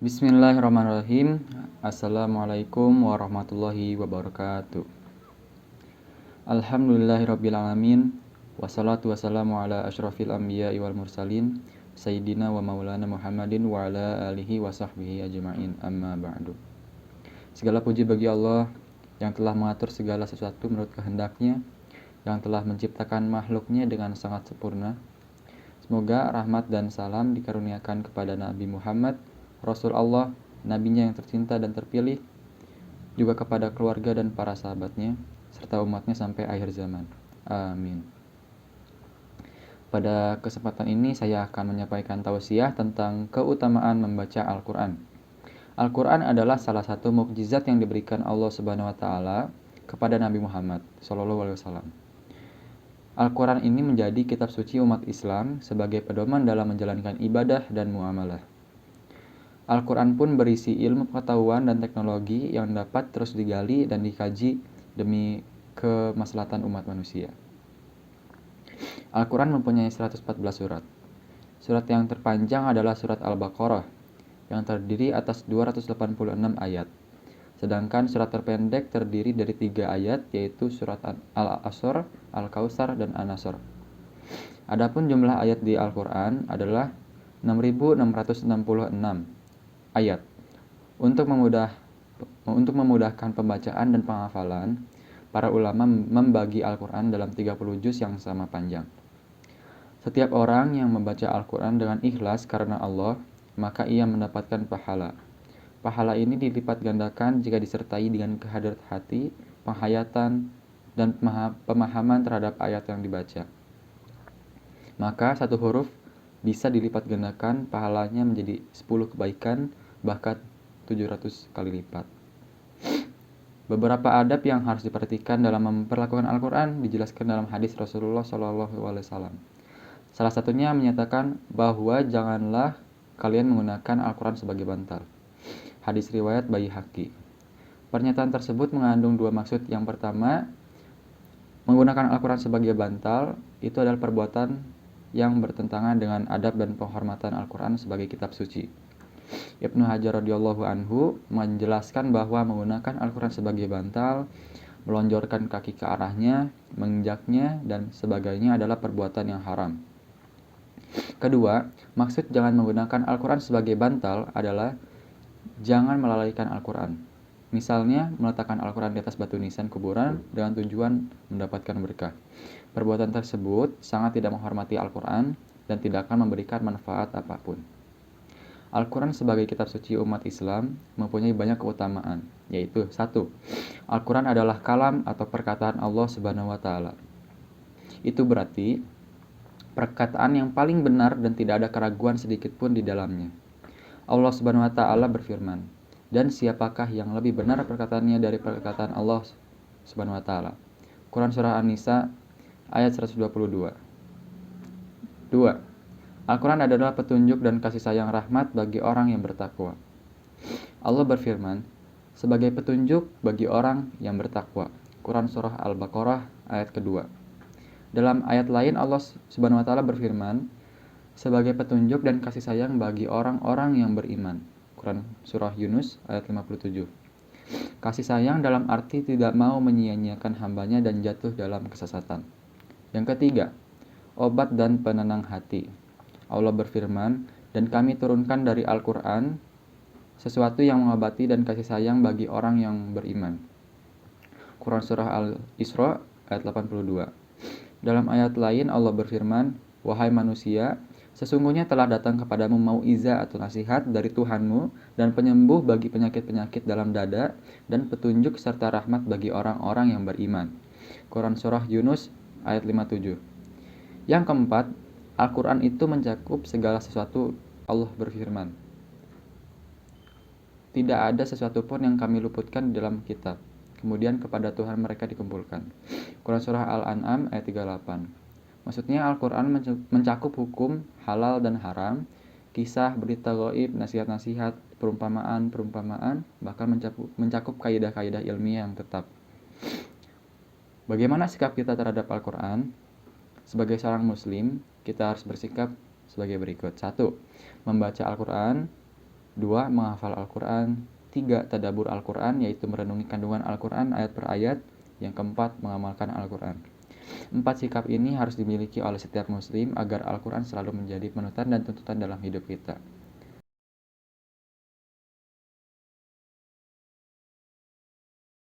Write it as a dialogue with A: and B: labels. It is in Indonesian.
A: Bismillahirrahmanirrahim. Assalamualaikum warahmatullahi wabarakatuh. Alhamdulillahirrabbilalamin. Wassalatu wassalamu ala asyrafil anbiya'i wal mursalin Sayyidina wa maulana Muhammadin wa ala alihi wa sahbihi ajma'in, amma ba'du. Segala puji bagi Allah yang telah mengatur segala sesuatu menurut kehendaknya, yang telah menciptakan makhluknya dengan sangat sempurna. Semoga rahmat dan salam dikaruniakan kepada Nabi Muhammad, Rasul Allah, nabinya yang tercinta dan terpilih, juga kepada keluarga dan para sahabatnya, serta umatnya sampai akhir zaman. Amin. Pada kesempatan ini saya akan menyampaikan tausiah tentang keutamaan membaca Al-Quran. Al-Quran adalah salah satu mukjizat yang diberikan Allah Subhanahu wa Ta'ala kepada Nabi Muhammad SAW. Al-Quran ini menjadi kitab suci umat Islam sebagai pedoman dalam menjalankan ibadah dan muamalah. Al-Quran pun berisi ilmu pengetahuan dan teknologi yang dapat terus digali dan dikaji demi kemaslahatan umat manusia. Al-Quran mempunyai 114 surat. Surat yang terpanjang adalah surat Al-Baqarah yang terdiri atas 286 ayat. Sedangkan surat terpendek terdiri dari 3 ayat, yaitu surat Al-Asr, Al-Kautsar, dan An-Nasr. Adapun jumlah ayat di Al-Quran adalah 6.666 ayat. Untuk memudahkan pembacaan dan penghafalan, para ulama membagi Al-Quran dalam 30 juz yang sama panjang. Setiap orang yang membaca Al-Quran dengan ikhlas karena Allah, maka ia mendapatkan pahala. Pahala ini dilipat gandakan jika disertai dengan kehadirat hati, penghayatan, dan pemahaman terhadap ayat yang dibaca. Maka satu huruf bisa dilipat gandakan pahalanya menjadi 10 kebaikan, bahkan 700 kali lipat. Beberapa adab yang harus diperhatikan dalam memperlakukan Al-Quran dijelaskan dalam hadis Rasulullah SAW. Salah satunya menyatakan bahwa janganlah kalian menggunakan Al-Quran sebagai bantal. Hadis riwayat Baihaqi. Pernyataan tersebut mengandung dua maksud. Yang pertama, menggunakan Al-Quran sebagai bantal itu adalah perbuatan yang bertentangan dengan adab dan penghormatan Al-Quran sebagai kitab suci. Ibnu Hajar radhiyallahu anhu menjelaskan bahwa menggunakan Al-Quran sebagai bantal, melonjorkan kaki ke arahnya, menginjaknya, dan sebagainya adalah perbuatan yang haram. Kedua, maksud jangan menggunakan Al-Quran sebagai bantal adalah jangan melalaikan Al-Quran. Misalnya, meletakkan Al-Quran di atas batu nisan kuburan dengan tujuan mendapatkan berkah. Perbuatan tersebut sangat tidak menghormati Al-Quran dan tidak akan memberikan manfaat apapun. Al-Quran sebagai kitab suci umat Islam mempunyai banyak keutamaan, yaitu 1. Al-Quran adalah kalam atau perkataan Allah Subhanahu wa Ta'ala. Itu berarti perkataan yang paling benar dan tidak ada keraguan sedikit pun di dalamnya. Allah Subhanahu wa Ta'ala berfirman, dan siapakah yang lebih benar perkataannya dari perkataan Allah Subhanahu wa Ta'ala? Quran surah An-Nisa ayat 122. 2. Al-Quran adalah petunjuk dan kasih sayang rahmat bagi orang yang bertakwa. Allah berfirman, sebagai petunjuk bagi orang yang bertakwa. Quran surah Al-Baqarah ayat kedua. Dalam ayat lain Allah Subhanahu wa Ta'ala berfirman, sebagai petunjuk dan kasih sayang bagi orang-orang yang beriman. Quran surah Yunus ayat 57. Kasih sayang dalam arti tidak mau menyia-nyiakan hambanya dan jatuh dalam kesesatan. Yang ketiga, obat dan penenang hati. Allah berfirman, dan kami turunkan dari Al-Quran sesuatu yang mengobati dan kasih sayang bagi orang yang beriman. Quran surah Al-Isra ayat 82. Dalam ayat lain Allah berfirman, wahai manusia, sesungguhnya telah datang kepadamu mau'izah atau nasihat dari Tuhanmu dan penyembuh bagi penyakit-penyakit dalam dada dan petunjuk serta rahmat bagi orang-orang yang beriman. Quran surah Yunus ayat 57. Yang keempat, Al-Quran itu mencakup segala sesuatu. Allah berfirman, tidak ada sesuatu pun yang kami luputkan di dalam kitab. Kemudian kepada Tuhan mereka dikumpulkan. Quran surah Al-An'am ayat 38. Maksudnya Al-Quran mencakup hukum halal dan haram, kisah, berita gaib, nasihat-nasihat, perumpamaan, bahkan mencakup kaidah-kaidah ilmiah yang tetap. Bagaimana sikap kita terhadap Al-Quran? Sebagai seorang muslim, kita harus bersikap sebagai berikut. 1. Membaca Al-Quran 2. Menghafal Al-Quran. 3. Tadabbur Al-Quran, yaitu merenungi kandungan Al-Quran ayat per ayat. Yang keempat, mengamalkan Al-Quran. 4 sikap ini harus dimiliki oleh setiap muslim agar Al-Quran selalu menjadi panutan dan tuntutan dalam hidup kita.